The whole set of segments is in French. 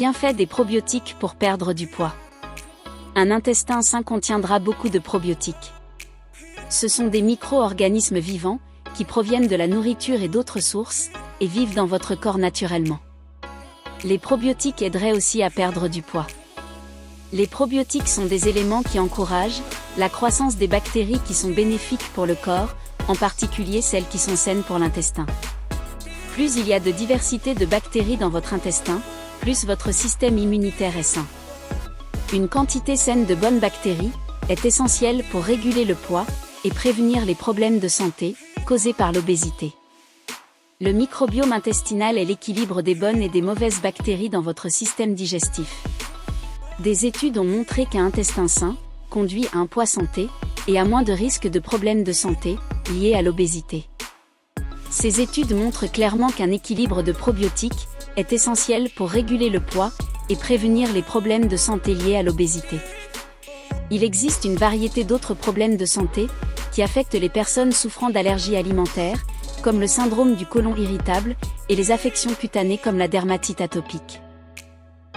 Bienfaits des probiotiques pour perdre du poids. Un intestin sain contiendra beaucoup de probiotiques. Ce sont des micro-organismes vivants, qui proviennent de la nourriture et d'autres sources, et vivent dans votre corps naturellement. Les probiotiques aideraient aussi à perdre du poids. Les probiotiques sont des éléments qui encouragent la croissance des bactéries qui sont bénéfiques pour le corps, en particulier celles qui sont saines pour l'intestin. Plus il y a de diversité de bactéries dans votre intestin, plus votre système immunitaire est sain. Une quantité saine de bonnes bactéries est essentielle pour réguler le poids et prévenir les problèmes de santé causés par l'obésité. Le microbiome intestinal est l'équilibre des bonnes et des mauvaises bactéries dans votre système digestif. Des études ont montré qu'un intestin sain conduit à un poids santé et à moins de risques de problèmes de santé liés à l'obésité. Ces études montrent clairement qu'un équilibre de probiotiques est essentiel pour réguler le poids et prévenir les problèmes de santé liés à l'obésité. Il existe une variété d'autres problèmes de santé qui affectent les personnes souffrant d'allergies alimentaires, comme le syndrome du côlon irritable et les affections cutanées comme la dermatite atopique.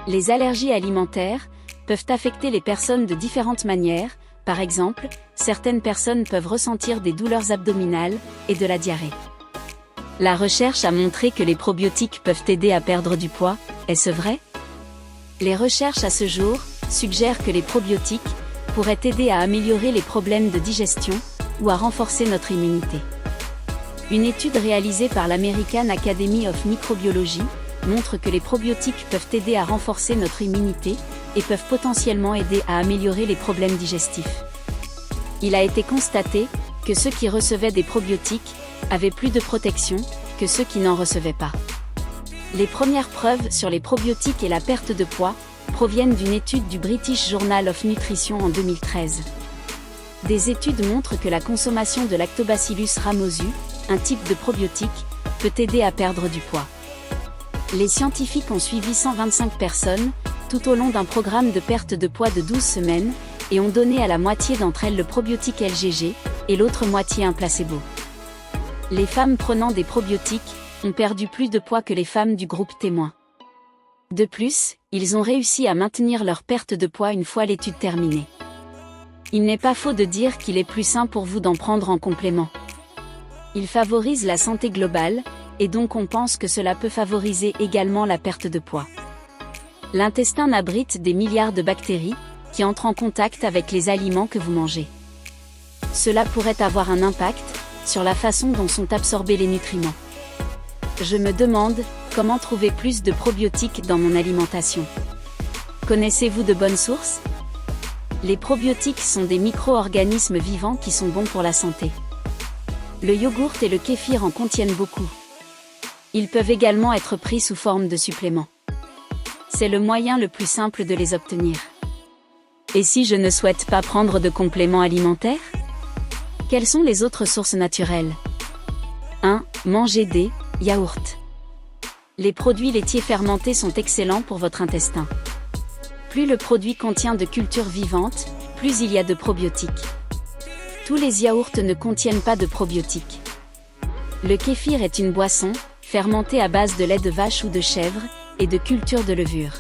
Les allergies alimentaires peuvent affecter les personnes de différentes manières. Par exemple, certaines personnes peuvent ressentir des douleurs abdominales et de la diarrhée. La recherche a montré que les probiotiques peuvent aider à perdre du poids, est-ce vrai? Les recherches à ce jour suggèrent que les probiotiques pourraient aider à améliorer les problèmes de digestion ou à renforcer notre immunité. Une étude réalisée par l'American Academy of Microbiology montre que les probiotiques peuvent aider à renforcer notre immunité et peuvent potentiellement aider à améliorer les problèmes digestifs. Il a été constaté que ceux qui recevaient des probiotiques avaient plus de protection que ceux qui n'en recevaient pas. Les premières preuves sur les probiotiques et la perte de poids proviennent d'une étude du British Journal of Nutrition en 2013. Des études montrent que la consommation de Lactobacillus rhamnosus, un type de probiotique, peut aider à perdre du poids. Les scientifiques ont suivi 125 personnes, tout au long d'un programme de perte de poids de 12 semaines, et ont donné à la moitié d'entre elles le probiotique LGG, et l'autre moitié un placebo. Les femmes prenant des probiotiques ont perdu plus de poids que les femmes du groupe témoin. De plus, ils ont réussi à maintenir leur perte de poids une fois l'étude terminée. Il n'est pas faux de dire qu'il est plus sain pour vous d'en prendre en complément. Il favorise la santé globale, et donc on pense que cela peut favoriser également la perte de poids. L'intestin abrite des milliards de bactéries, qui entrent en contact avec les aliments que vous mangez. Cela pourrait avoir un impact sur la façon dont sont absorbés les nutriments. Je me demande comment trouver plus de probiotiques dans mon alimentation. Connaissez-vous de bonnes sources? Les probiotiques sont des micro-organismes vivants qui sont bons pour la santé. Le yogourt et le kéfir en contiennent beaucoup. Ils peuvent également être pris sous forme de suppléments. C'est le moyen le plus simple de les obtenir. Et si je ne souhaite pas prendre de compléments alimentaires? Quelles sont les autres sources naturelles? 1. Mangez des yaourts. Les produits laitiers fermentés sont excellents pour votre intestin. Plus le produit contient de cultures vivantes, plus il y a de probiotiques. Tous les yaourts ne contiennent pas de probiotiques. Le kéfir est une boisson, fermentée à base de lait de vache ou de chèvre, et de cultures de levure.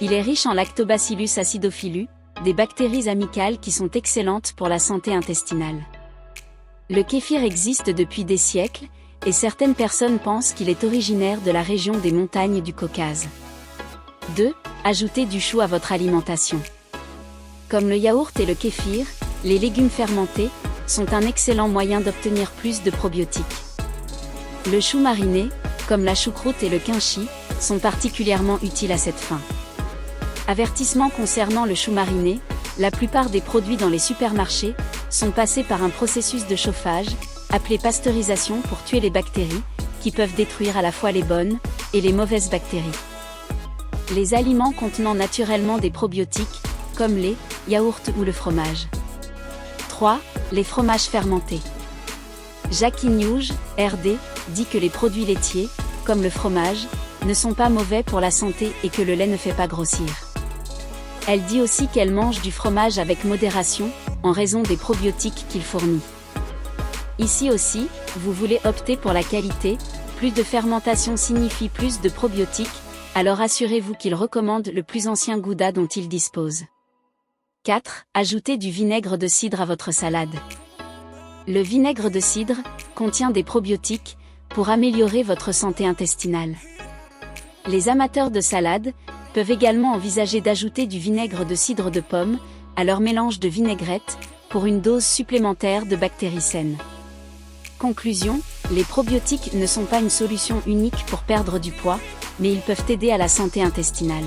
Il est riche en Lactobacillus acidophilus, des bactéries amicales qui sont excellentes pour la santé intestinale. Le kéfir existe depuis des siècles, et certaines personnes pensent qu'il est originaire de la région des montagnes du Caucase. 2. Ajoutez du chou à votre alimentation. Comme le yaourt et le kéfir, les légumes fermentés sont un excellent moyen d'obtenir plus de probiotiques. Le chou mariné, comme la choucroute et le kimchi, sont particulièrement utiles à cette fin. Avertissement concernant le chou mariné, la plupart des produits dans les supermarchés sont passés par un processus de chauffage, appelé pasteurisation pour tuer les bactéries, qui peuvent détruire à la fois les bonnes et les mauvaises bactéries. Les aliments contenant naturellement des probiotiques, comme les yaourts ou le fromage. 3. Les fromages fermentés. Jackie News, RD, dit que les produits laitiers, comme le fromage, ne sont pas mauvais pour la santé et que le lait ne fait pas grossir. Elle dit aussi qu'elle mange du fromage avec modération, en raison des probiotiques qu'il fournit. Ici aussi, vous voulez opter pour la qualité, plus de fermentation signifie plus de probiotiques, alors assurez-vous qu'il recommande le plus ancien Gouda dont il dispose. 4. Ajoutez du vinaigre de cidre à votre salade. Le vinaigre de cidre contient des probiotiques pour améliorer votre santé intestinale. Les amateurs de salade peuvent également envisager d'ajouter du vinaigre de cidre de pomme à leur mélange de vinaigrette pour une dose supplémentaire de bactéries saines. Conclusion, les probiotiques ne sont pas une solution unique pour perdre du poids, mais ils peuvent aider à la santé intestinale.